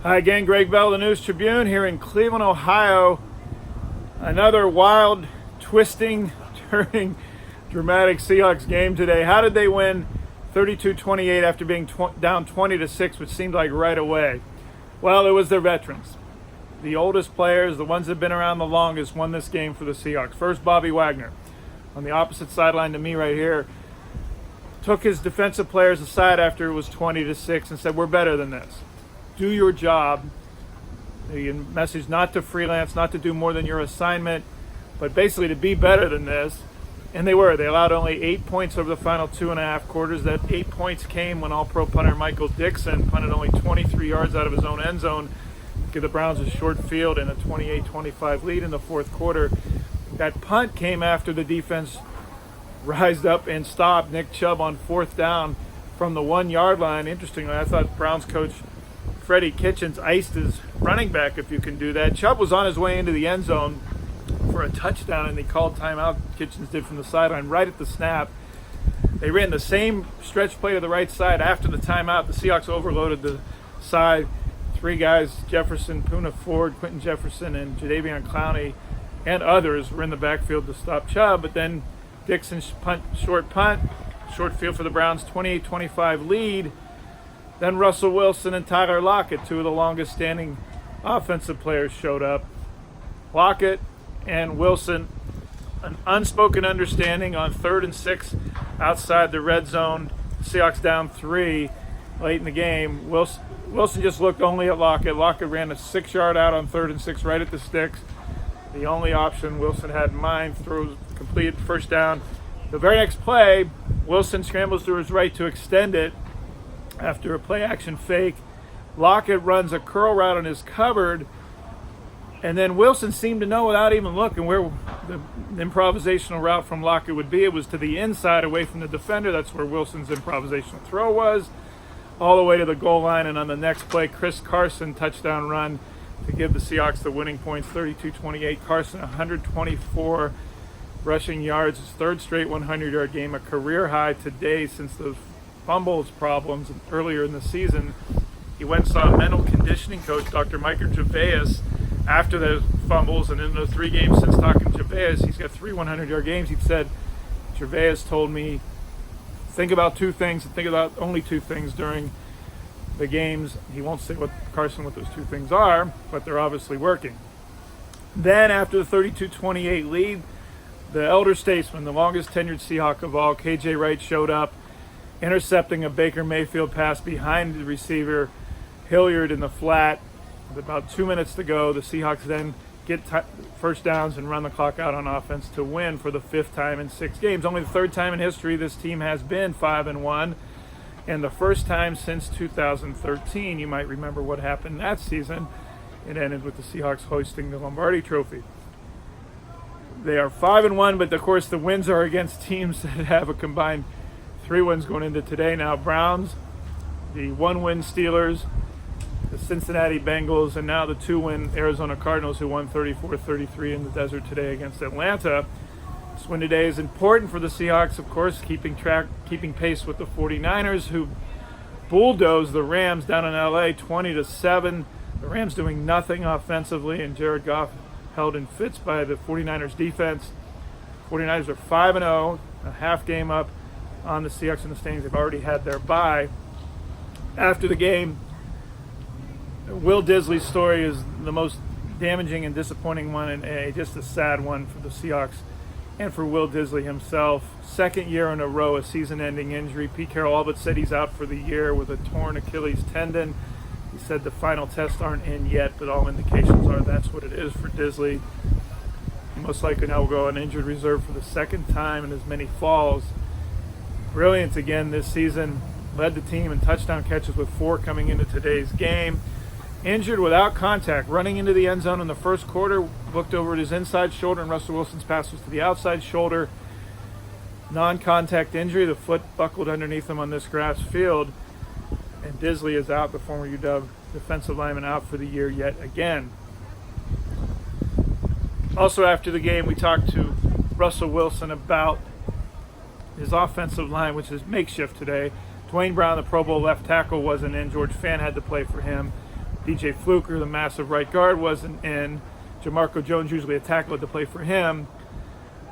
Hi again, Gregg, the News Tribune here in Cleveland, Ohio. Another wild, twisting, turning, dramatic Seahawks game today. How did they win 32-28 after being down 20-6, which seemed like right away? Well, it was their veterans. The oldest players, the ones that have been around the longest, won this game for the Seahawks. First, Bobby Wagner, on the opposite sideline to me right here, took his defensive players aside after it was 20-6 and said, "We're better than this. Do your job." The message not to freelance, not to do more than your assignment, but basically to be better than this. And they were. They allowed only 8 points over the final 2.5 quarters. That 8 points came when All-Pro punter Michael Dixon punted only 23 yards out of his own end zone to give the Browns a short field and a 28-25 lead in the fourth quarter. That punt came after the defense rised up and stopped Nick Chubb on fourth down from the 1-yard line. Interestingly, I thought Browns coach Freddie Kitchens iced his running back, if you can do that. Chubb was on his way into the end zone for a touchdown, and they called timeout. Kitchens did from the sideline right at the snap. They ran the same stretch play to the right side after the timeout. The Seahawks overloaded the side. 3 guys, Jefferson, Poona Ford, Quentin Jefferson, and Jadeveon Clowney, and others were in the backfield to stop Chubb. But then Dixon's short field for the Browns, 28-25 lead. Then Russell Wilson and Tyler Lockett, 2 of the longest standing offensive players, showed up. Lockett and Wilson, an unspoken understanding on 3rd and 6 outside the red zone. Seahawks down 3 late in the game. Wilson just looked only at Lockett. Lockett ran a 6-yard out on 3rd and 6 right at the sticks. The only option Wilson had in mind, throws completed first down. The very next play, Wilson scrambles to his right to extend it. After a play-action fake, Lockett runs a curl route on his covered, and then Wilson seemed to know without even looking where the improvisational route from Lockett would be. It was to the inside, away from the defender. That's where Wilson's improvisational throw was, all the way to the goal line. And on the next play, Chris Carson, touchdown run to give the Seahawks the winning points, 32-28. Carson, 124 rushing yards, his 3rd straight 100-yard game, a career high today since those fumbles problems earlier in the season. He went and saw a mental conditioning coach, Dr. Micah Gervais, after those fumbles, and in the 3 games since talking to Gervais, he's got 3 100-yard games. He said, Gervais told me, think about 2 things, and think about only 2 things during the games. He won't say what those 2 things are, but they're obviously working. Then after the 32-28 lead, the elder statesman, the longest tenured Seahawk of all, KJ Wright, showed up, intercepting a Baker Mayfield pass behind the receiver, Hilliard, in the flat. With about 2 minutes to go, the Seahawks then get first downs and run the clock out on offense to win for the 5th time in 6 games. Only the 3rd time in history this team has been 5-1, and the first time since 2013. You might remember what happened that season. It ended with the Seahawks hoisting the Lombardi Trophy. They are 5-1, but of course the wins are against teams that have a combined 3 wins going into today. Now Browns, the 1-win Steelers, the Cincinnati Bengals, and now the 2-win Arizona Cardinals, who won 34-33 in the desert today against Atlanta. This win today is important for the Seahawks, of course, keeping pace with the 49ers, who bulldozed the Rams down in LA 20-7. The Rams doing nothing offensively, and Jared Goff held in fits by the 49ers defense. 49ers are 5-0, a half game up on the Seahawks in the standings. They've already had their bye. After the game, Will Disley's story is the most damaging and disappointing one, and just a sad one for the Seahawks and for Will Disley himself. 2nd year in a row, a season-ending injury. Pete Carroll all but said he's out for the year with a torn Achilles tendon. He said the final tests aren't in yet, but all indications are that's what it is for Disley. He most likely now will go on injured reserve for the 2nd time in as many falls. Brilliant again this season. Led the team in touchdown catches with 4 coming into today's game. Injured without contact, running into the end zone in the first quarter, looked over at his inside shoulder, and Russell Wilson's pass was to the outside shoulder. Non-contact injury, the foot buckled underneath him on this grass field. And Disley is out, the former UW defensive lineman, out for the year yet again. Also after the game, we talked to Russell Wilson about his offensive line, which is makeshift today. Dwayne Brown, the Pro Bowl left tackle, wasn't in. George Fant had to play for him. DJ Fluker, the massive right guard, wasn't in. Jamarco Jones, usually a tackle, had to play for him.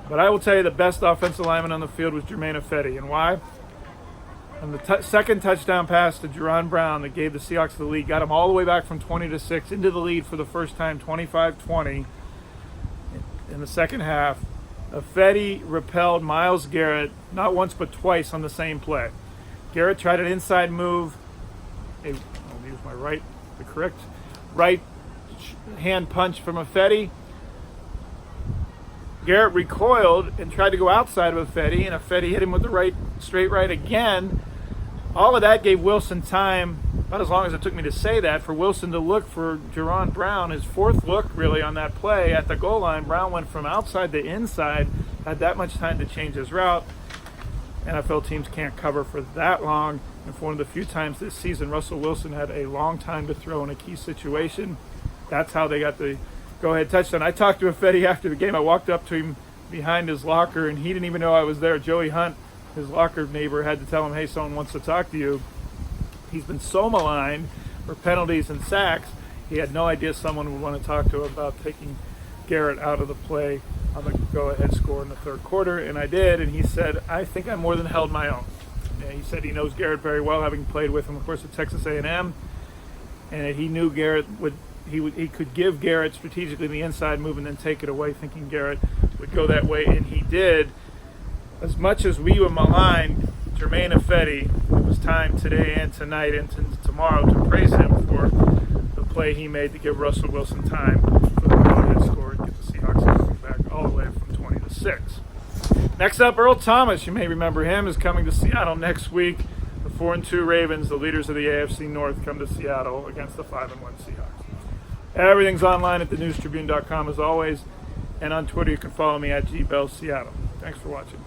But I will tell you the best offensive lineman on the field was Jermaine Ifedi. And why? On the second touchdown pass to Jerron Brown that gave the Seahawks the lead, got him all the way back from 20-6 into the lead for the first time, 25-20 in the second half. Ifedi repelled Myles Garrett not once but twice on the same play. Garrett tried an inside move. I'll use the correct right hand punch from Ifedi. Garrett recoiled and tried to go outside of Ifedi, and Ifedi hit him with the straight right again. All of that gave Wilson time, about as long as it took me to say that, for Wilson to look for Jerron Brown, his fourth look really on that play at the goal line. Brown went from outside to inside, had that much time to change his route. NFL teams can't cover for that long, and for one of the few times this season Russell Wilson had a long time to throw in a key situation. That's how they got the go-ahead touchdown. I talked to Ifedi after the game. I walked up to him behind his locker, and he didn't even know I was there. Joey Hunt, his locker neighbor, had to tell him, hey, someone wants to talk to you. He's been so maligned for penalties and sacks, he had no idea someone would want to talk to him about taking Garrett out of the play on the go-ahead score in the third quarter, and I did, and he said, I think I more than held my own. And he said he knows Garrett very well, having played with him, of course, at Texas A&M, and he knew Garrett he could give Garrett strategically the inside move and then take it away, thinking Garrett would go that way, and he did. As much as we were maligned Jermaine Ifedi, it was time today and tonight and tomorrow to praise him for the play he made to give Russell Wilson time for the go-ahead score and get the Seahawks coming back all the way from 20-6. Next up, Earl Thomas, you may remember him, is coming to Seattle next week. The 4-2 Ravens, the leaders of the AFC North, come to Seattle against the 5-1 Seahawks. Everything's online at thenewstribune.com as always, and on Twitter you can follow me at GBellSeattle. Thanks for watching.